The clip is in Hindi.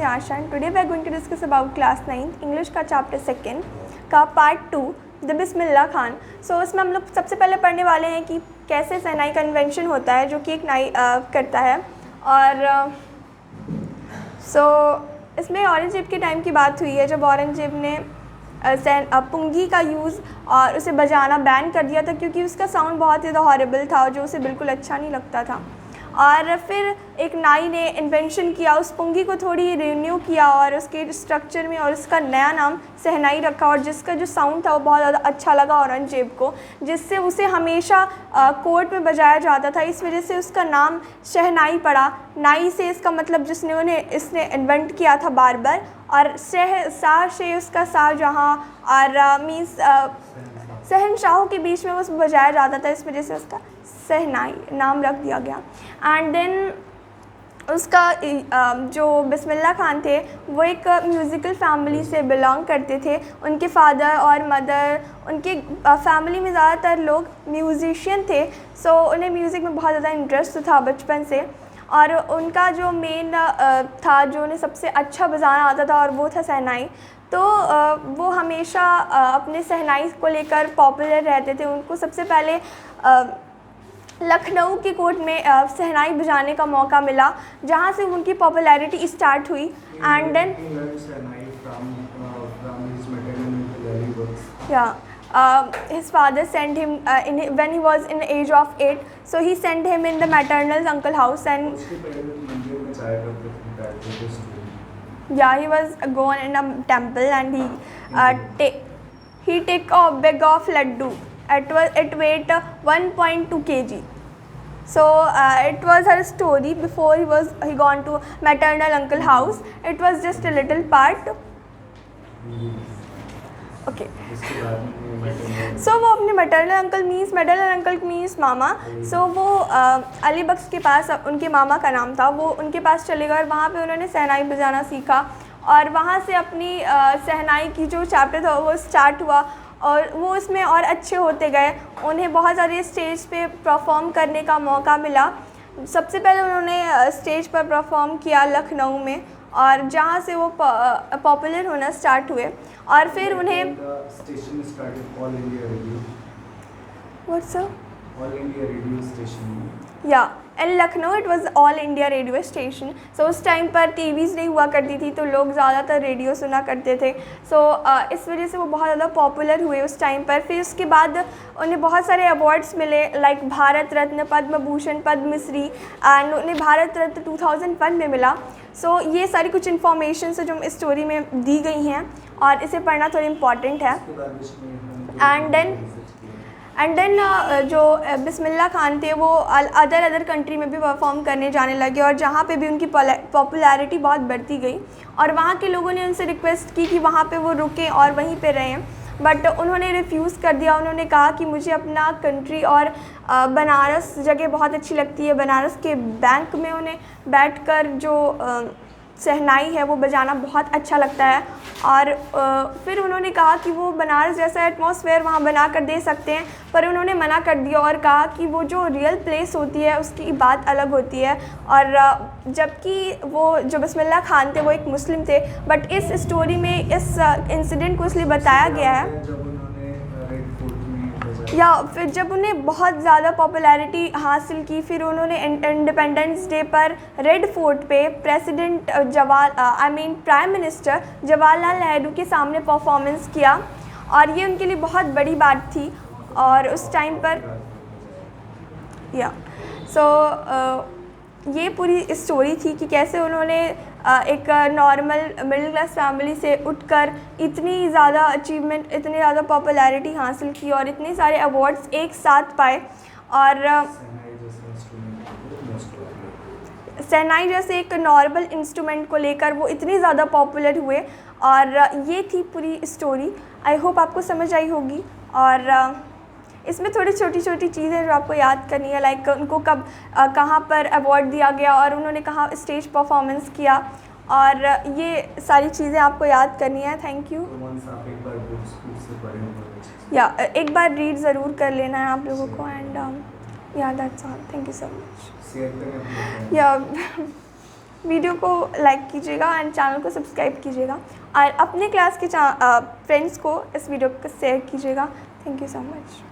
me Asha and today we are going to discuss about class 9th English का chapter 2 का part 2 द बिस्मिल्लाह खान। सो इसमें हम लोग सबसे पहले पढ़ने वाले हैं कि कैसे शहनाई का इन्वेंशन होता है जो कि एक नाई करता है। और इसमें औरंगजेब के टाइम की बात हुई है जब औरंगजेब ने पुंगी का यूज़ और उसे बजाना बैन कर दिया था क्योंकि उसका साउंड बहुत ज़्यादा हॉरिबल था और जो उसे बिल्कुल अच्छा नहीं लगता था। और फिर एक नाई ने इन्वेंशन किया, उस पुंगी को थोड़ी रिन्यू किया और उसके स्ट्रक्चर में और उसका नया नाम शहनाई रखा और जिसका जो साउंड था वो बहुत ज़्यादा अच्छा लगा औरंगजेब को, जिससे उसे हमेशा कोर्ट में बजाया जाता था। इस वजह से उसका नाम शहनाई पड़ा। नाई से इसका मतलब इसने इन्वेंट किया था बार्बर, और शाह से उसका शाहजहाँ और मीन्स शहनशाहों के बीच में वो बजाया जाता था, इस वजह से उसका शहनाई नाम रख दिया गया। एंड देन उसका जो बिस्मिल्लाह खान थे वो एक म्यूज़िकल फैमिली से बिलोंग करते थे। उनके फादर और मदर, उनके फैमिली में ज़्यादातर लोग म्यूज़िशियन थे। सो उन्हें म्यूज़िक में बहुत ज़्यादा इंटरेस्ट था बचपन से, और उनका जो मेन था जो उन्हें सबसे अच्छा बजाना आता था और वो था शहनाई। तो वो हमेशा अपने शहनाई को लेकर पॉपुलर रहते थे। उनको सबसे पहले लखनऊ के कोर्ट में शहनाई बजाने का मौका मिला, जहाँ से उनकी पॉपुलैरिटी स्टार्ट हुई। And then his father sent him when he was in the age of 8, so he sent him in the maternal uncle house and he was gone in a temple and he take a bag of laddu. It weighed 1.2 kg. So it was her story before he gone to maternal uncle house. It was just a little part. Okay so वो अपने मैटरनल अंकल मीन्स मामा। सो वो अली बख्श के पास, उनके मामा का नाम था, वो उनके पास चले गए और वहाँ पे उन्होंने शहनाई बजाना सीखा और वहाँ से अपनी शहनाई की जो चैप्टर था वो स्टार्ट हुआ और वो उसमें और अच्छे होते गए। उन्हें बहुत सारे स्टेज पे परफॉर्म करने का मौका मिला। सबसे पहले उन्होंने स्टेज पर परफॉर्म किया लखनऊ में, और जहाँ से वो पॉपुलर होना स्टार्ट हुए। और फिर उन्हें in Lucknow it was All India Radio station. So उस टाइम पर टीवीज़ नहीं हुआ करती थी तो लोग ज़्यादातर रेडियो सुना करते थे। सो इस वजह से वो बहुत ज़्यादा पॉपुलर हुए उस टाइम पर। फिर उसके बाद उन्हें बहुत सारे अवार्ड्स मिले, लाइक भारत रत्न, पद्म भूषण, पद्मश्री, एंड उन्हें भारत रत्न 2001 में मिला। सो ये सारी कुछ इन्फॉर्मेशन है जो स्टोरी में दी गई हैं और इसे पढ़ना थोड़ा इम्पॉर्टेंट है। एंड देन जो बिस्मिल्लाह खान थे वो अदर कंट्री में भी परफॉर्म करने जाने लगे और जहाँ पे भी उनकी पॉपुलैरिटी बहुत बढ़ती गई और वहाँ के लोगों ने उनसे रिक्वेस्ट की कि वहाँ पे वो रुकें और वहीं पे रहें, बट उन्होंने रिफ्यूज़ कर दिया। उन्होंने कहा कि मुझे अपना कंट्री और बनारस जगह बहुत अच्छी लगती है। बनारस के बैंक में उन्हें बैठकर जो शहनाई है वो बजाना बहुत अच्छा लगता है। और फिर उन्होंने कहा कि वो बनारस जैसा एटमॉस्फेयर वहाँ बना कर दे सकते हैं, पर उन्होंने मना कर दिया और कहा कि वो जो रियल प्लेस होती है उसकी बात अलग होती है। और जबकि वो जो बिस्मिल्लाह खान थे वो एक मुस्लिम थे, बट इस स्टोरी में इस इंसिडेंट को इसलिए बताया गया है या फिर जब उन्हें बहुत ज़्यादा पॉपुलैरिटी हासिल की, फिर उन्होंने इंडिपेंडेंस डे पर रेड फोर्ट पे president prime minister Jawaharlal Nehru के सामने परफॉर्मेंस किया और ये उनके लिए बहुत बड़ी बात थी। और उस टाइम पर ये पूरी स्टोरी थी कि कैसे उन्होंने एक नॉर्मल मिडिल क्लास फैमिली से उठकर इतनी ज़्यादा अचीवमेंट, इतनी ज़्यादा पॉपुलैरिटी हासिल की और इतने सारे अवार्ड्स एक साथ पाए। और शहनाई जैसे एक नॉर्मल इंस्ट्रूमेंट को लेकर वो इतनी ज़्यादा पॉपुलर हुए। और ये थी पूरी स्टोरी। आई होप आपको समझ आई होगी। और इसमें थोड़ी छोटी छोटी चीज़ें जो आपको याद करनी है, लाइक उनको कब कहाँ पर अवार्ड दिया गया और उन्होंने कहाँ स्टेज परफॉर्मेंस किया, और ये सारी चीज़ें आपको याद करनी है। Thank you. एक बार रीड ज़रूर कर लेना है आप लोगों को। And that's all. Thank you so much. Video को लाइक कीजिएगा एंड चैनल को सब्सक्राइब कीजिएगा और अपने क्लास के फ्रेंड्स को इस वीडियो को शेयर कीजिएगा। Thank you so much.